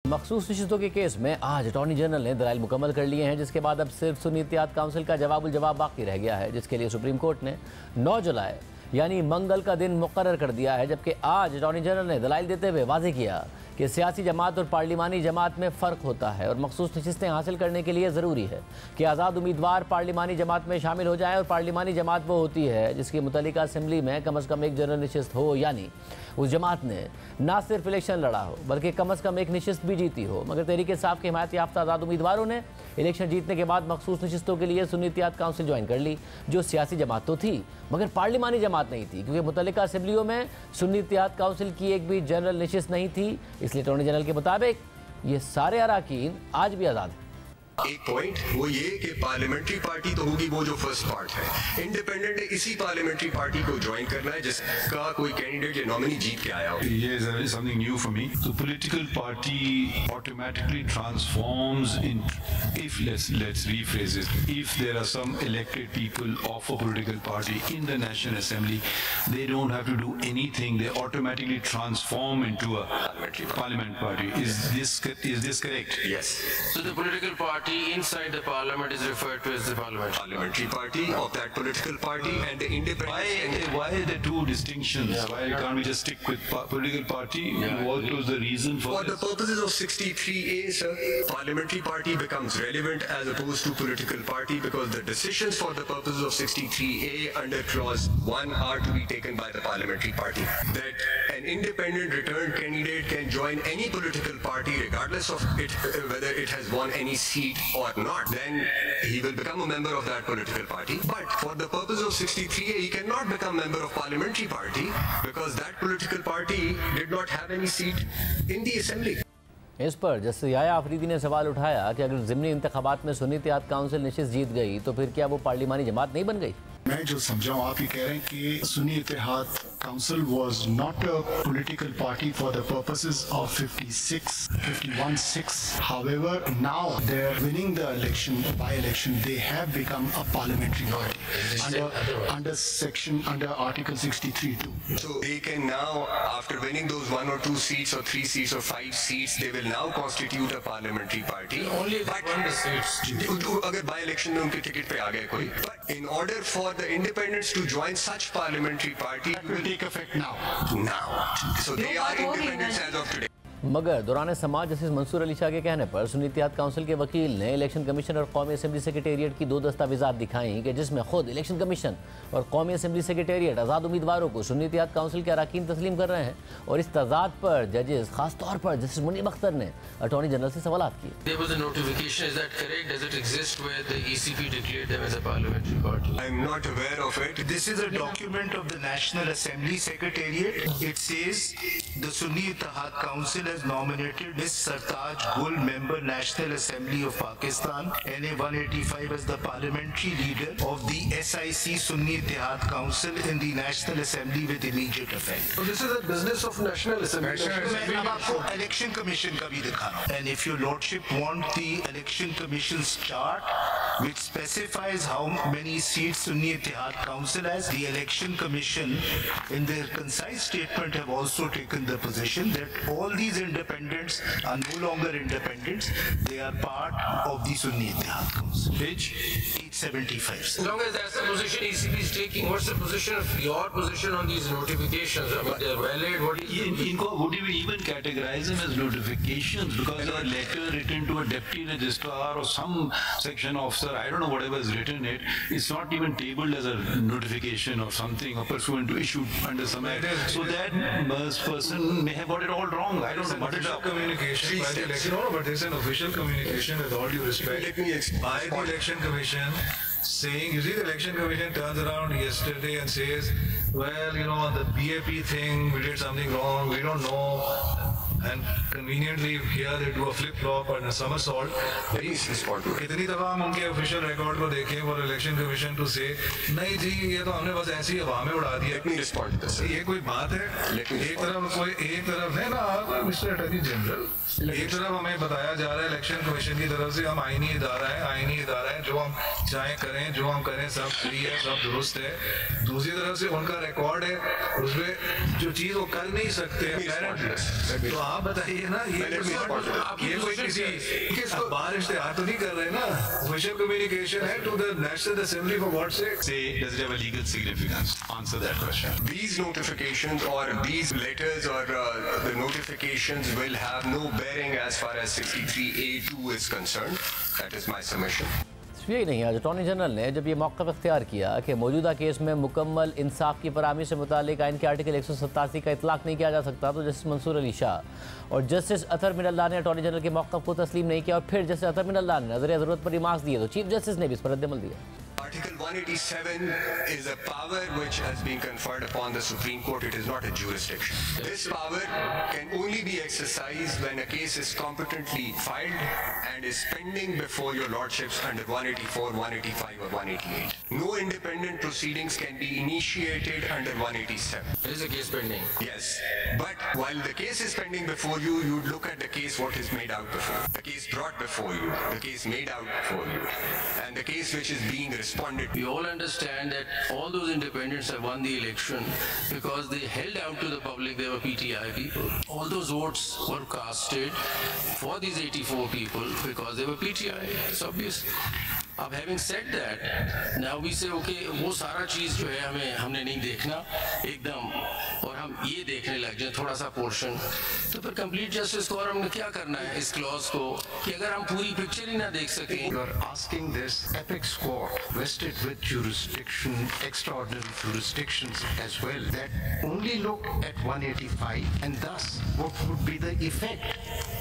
मखसूस नशिस्तों के केस में आज अटॉर्नी जनरल ने दलाइल मुकम्मल कर लिए हैं, जिसके बाद अब सिर्फ सुन्नी इत्तेहाद काउंसिल का जवाब बाकी रह गया है, जिसके लिए सुप्रीम कोर्ट ने 9 जुलाई यानी मंगल का दिन मुकर्रर कर दिया है। जबकि आज अटॉर्नी जनरल ने दलाइल देते हुए वाज़ेह किया कि सियासी जमात और पार्लिमानी जमात में फ़र्क होता है और मखसूस नशिस्तें हासिल करने के लिए ज़रूरी है कि आज़ाद उम्मीदवार पार्लिमानी जमात में शामिल हो जाए। और पार्लिमानी जमात वो होती है जिसकी मुतल्लिका असम्बली में कम अज़ कम एक जनरल नशिस्त हो, यानी उस जमात ने ना सिर्फ इलेक्शन लड़ा हो बल्कि कम अज़ कम एक नशिस्त भी जीती हो। मगर तहरीक इंसाफ के हिमायत याफ्ता आज़ाद उम्मीदवारों ने इलेक्शन जीतने के बाद मखसूस नशिस्तों के लिए सुन्नी इत्तेहाद काउंसिल ज्वाइन कर ली, जो सियासी जमात तो थी मगर पार्लिमानी जमात नहीं थी, क्योंकि मुतल्लिका असम्बलियों में सुन्नी इत्तेहाद काउंसिल की एक भी जनरल नशिस्त नहीं थी। इसलिए अटॉर्नी जनरल के मुताबिक ये सारे अरकान आज भी आज़ाद हैं। एक पॉइंट वो ये कि पार्लियामेंट्री पार्टी तो होगी वो जो फर्स्ट पार्ट है, इंडिपेंडेंट ने इसी पार्लियामेंट्री पार्टी को ज्वाइन करना है जिसका कोई कैंडिडेट या नॉमिनी जीत के आया हो। ये is something new for me. The political party automatically transforms in, if let's rephrase it, if there are some elected people of a political party in the National Assembly, they don't have to do anything. They automatically transform into a parliament party. Is this correct? Yes. So the political party inside the parliament is referred to as the parliamentary party of that political party, and the independent. Why the two distinctions? Why can't we just stick with political party? What was the reason for the purposes of 63A, sir, parliamentary party becomes relevant as opposed to political party because the decisions for the purposes of 63A under clause 1 are to be taken by the parliamentary party. That an independent returned candidate can join any political party regardless of whether it has won any seat or not, then he will become a member of that political party. But for the purpose of 63A, he cannot become member of parliamentary party because that political party did not have any seat in the assembly. इस पर justice याया आफरीदी ने सवाल उठाया कि अगर ज़िमनी इंतखाबात में Sunni Ittehad council नशिस्त जीत गई तो फिर क्या वो पार्लिमानी जमात नहीं बन गई? मैं जो समझा हूँ, आप ये कह रहे हैं कि Sunni Ittehad Council was not a political party for the purposes of 51-6. However, now they're winning the election, by-election, they have become a parliamentary party under Article 63(2). So they can now, after winning those 1 or 2 seats or 3 seats or 5 seats, they will now constitute a parliamentary party. Only if they won the seats. अगर by-election में उनके ticket पे आ गए कोई. But in order for the independents to join such parliamentary party, that will take effect now. So they are independents as of today. मगर दौरान समाज justice Mansoor Ali Shah के कहने पर सुन्नी इत्तेहाद काउंसिल के वकील ने इलेक्शन कमीशन और कौमी असम्बली सेक्रेटेरिएट की 2 दस्तावेज़ात दिखाई कि जिसमें खुद इलेक्शन कमीशन और कौमी असम्बली सेक्रेटेरिएट आज़ाद उम्मीदवारों को सुन्नी इत्तेहाद काउंसिल के अरकान तस्लीम कर रहे हैं। और इस तजाद पर जजेस खास तौर पर जस्टिस मुनीब अख्तर ने अटॉर्नी जनरल से सवाल किए। There was a notification, is that correct? Does it exist where the ECP declared them as a parliamentary party? I am not aware of it. This is a document of the National Assembly Secretariat. It says the Sunni Ittehad Council has nominated Ms. Sartaj Gul, member National Assembly of Pakistan, NA 185 as the parliamentary leader of the SIC Sunni Ittehad Council in the National Assembly with immediate effect. So this is a business of National Assembly. मैं अब आपको Election Commission का भी दिखा रहा हूँ. And if your lordship want the Election Commission's chart, which specifies how many seats Sunni Ittehad Council has, the Election Commission in their concise statement have also taken the position that all these independents are no longer independents, they are part of the Sunni Ittehad Council. Page 875. As long as that's the position ECB is taking, what's the position of your position on these notifications? I mean, they're valid. Would you even categorize them as notifications because a letter written to a deputy registrar or some section officer, I don't know, whatever is written it, it's not even tabled as a notification or something or pursuant to issued under some act. So that person may have got it all wrong. I don't know. But official communication by the election, no, but there's an official communication with all due respect by the election commission saying, you see, the election commission turns around yesterday and says, well, you know, the BAP thing, we did something wrong, we don't know. And conveniently here they do a flip-flop and a somersault. इतनी दफा हम उनके official record को देखें for election commission to से नहीं जी ये तो हमने बस ऐसी हवा में उड़ा दिया। ये कोई बात है? एक तरफ है ना मिस्टर अटॉर्नी जनरल, एक तरफ हमें बताया जा रहा है इलेक्शन कमीशन की तरफ से हम आईनी इदारा है, जो हम चाहे करें जो हम करें सब सही है, सब दुरुस्त है। दूसरी तरफ से उनका रिकॉर्ड है उसमें जो चीज वो कर नहीं सकते, तो आप बताइए ना, ये कोई किसी बारिश तैयार तो नहीं कर रहे ना। Official communication है to the National Assembly for God's sake. Say, does it have a legal significance? Answer that question. These notifications or these letters or the notifications will have no bearing as far as 63A2 is concerned. That is my submission. यही नहीं, आज attorney general ने जब ये मौक़िफ़ इख्तियार किया कि मौजूदा केस में मुकम्मल इंसाफ की फराहमी से मुतालिक आइन के आर्टिकल 187 का इतलाक़ नहीं किया जा सकता, तो जस्टिस मंसूर अली शाह और जस्टिस अतर मिनल्लाह ने अटॉर्नी जनरल के मौक़िफ़ को तस्लीम नहीं किया और फिर जस्टिस अतर मिनल्लाह ने नज़र ज़रूरत पर रिमार्क्स दिए, तो चीफ जस्टिस ने भी इस पर रद्द-ए-अमल दिया। Article 187 is a power which has been conferred upon the Supreme Court. It is not a jurisdiction. This power can only be exercised when a case is competently filed and is pending before your lordships under 184, 185 or 188. No independent proceedings can be initiated under 187. There is a case pending. Yes, but while the case is pending before you, you look at the case what is made out before. The case brought before you, the case made out before you, and the case which is being responded. We all understand that all those independents have won the election because they held out to the public they were PTI people. All those votes were casted for these 84 people because they were PTI. It's obvious. अब having said that, now we say okay, वो सारा चीज़ जो है हमने नहीं देखना एकदम, और हम ये देखने लग जाए थोड़ा सा पोर्शन, तो फिर कंप्लीट जस्टिस को और हमने क्या करना है इस क्लॉज को कि अगर हम पूरी पिक्चर ही ना देख सकें। You are asking this apex court vested with jurisdiction, extraordinary jurisdictions as well, that only look at 185, and thus what would be the effect?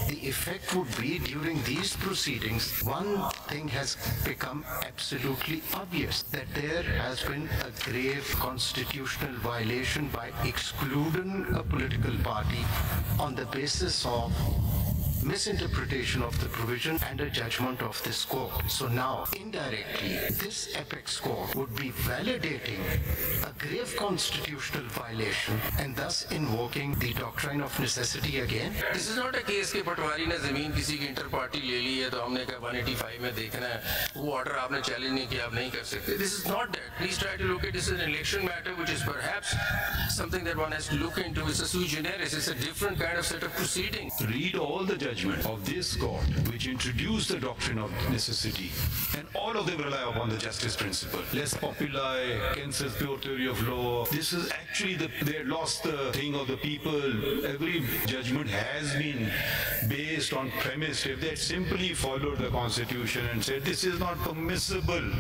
The effect would be during these proceedings, one thing has become absolutely obvious, that there has been a grave constitutional violation by excluding a political party on the basis of misinterpretation of the provision and a judgment of this court. So now, indirectly, this apex court would be validating a grave constitutional violation and thus invoking the doctrine of necessity again. This is not a case कि पटवारी ने जमीन किसी की inter party ले ली है तो हमने कहा 185 में देखना है, वो ऑर्डर आपने चैलेंज नहीं किया, आप नहीं कर सकते. This is not that. Please try to look at this as an election matter, which is perhaps something that one has to look into. It's a sui generis. It's a different kind of set of proceedings. Read all the judgment of this court which introduced the doctrine of necessity, and all of them rely upon the justice principle. Les populi, Keynes's pure theory of law. This is actually they lost the thing of the people. Every judgment has been based on premise. If they had simply followed the constitution and said this is not permissible,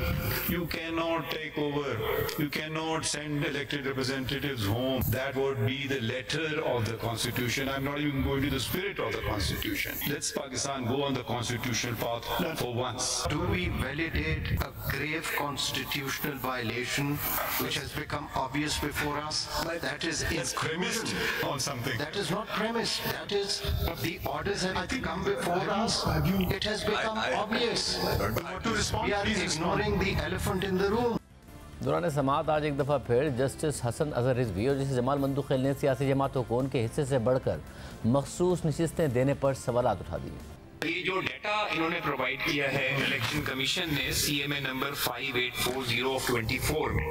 you cannot take over, you cannot send elected representatives home, that would be the letter of the constitution. I'm not even going to the spirit of the constitution. Let's Pakistan go on the constitutional path for once. Do we validate a grave constitutional violation which has become obvious before us? That is premised on something. That is not premised. That is the orders have come before us. It has become obvious. We are ignoring the elephant in the room. दौरान समाअत आज एक दफ़ा फिर justice Hasan Azhar Rizvi और justice Jamal Mandokhail ने सियासी जमातों को उनके हिस्से से बढ़कर मखसूस नशिस्तें देने पर सवालात उठा दिए. ये जो डाटा इन्होंने प्रोवाइड किया है इलेक्शन कमीशन ने CMA नंबर 5840 ऑफ 24 में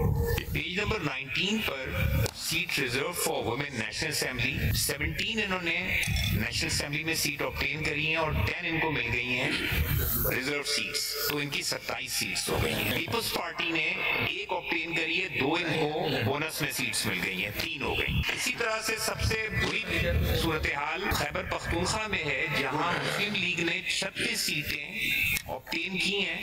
पेज नंबर 19 पर seat reserve for women national assembly 17 इन्होंने नेशनल असेंबली में सीट ऑब्टेन करी हैं और 10 इनको मिल गई हैं रिजर्व सीट्स, तो इनकी 27 सीट्स हो गई हैं. पीपल्स पार्टी ने 1 ऑब्टेन करी है, 2 इनको बोनस में सीट्स मिल गई हैं, 3 हो गई. इसी तरह से सबसे बुरी सूरत हाल खैबर पख्तूनख्वा में है जहां मुस्लिम लीग ने 36 सीटें ऑब्टेन की हैं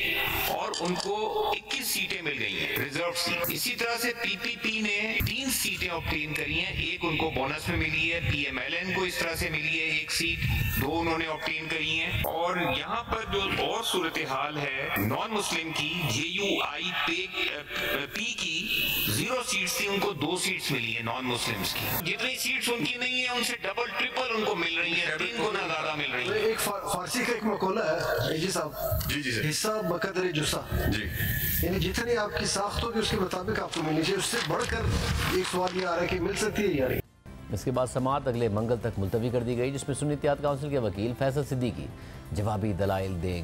और उनको 21 सीटें मिल गई हैं रिजर्व सीट. इसी तरह से PPP ने 3 सीटें ऑब्टेन करी हैं, 1 उनको बोनस में मिली है, PMLN को इस तरह से मिली है 1 सीट, 2 उन्होंने ऑब्टेन करी हैं. और यहाँ पर जो और सूरत हाल है नॉन मुस्लिम की JUIP की 0 सीट्स थी, उनको 2 सीट्स मिली है नॉन मुस्लिम्स की. जितनी सीट्स उनकी नहीं है उनसे डबल ट्रिपल उनको मिल रही है, 3 गुना ज्यादा मिल रही है. एक फारसी का एक मकौला है जी साहब, जी सर, हिस्सा बकदर जुस्सा, जी, यानी जितनी आपकी साख्त होगी उसके मुताबिक आपको मिलनी चाहिए. उससे बढ़कर एक सवाल ये आ रहा है कि मिल सकती है या नहीं. इसके बाद समाअत अगले मंगल तक मुलतवी कर दी गई, जिसमें सुन्नी इत्तेहाद काउंसिल के वकील फैसल सिद्दीकी जवाबी दलाइल देंगे.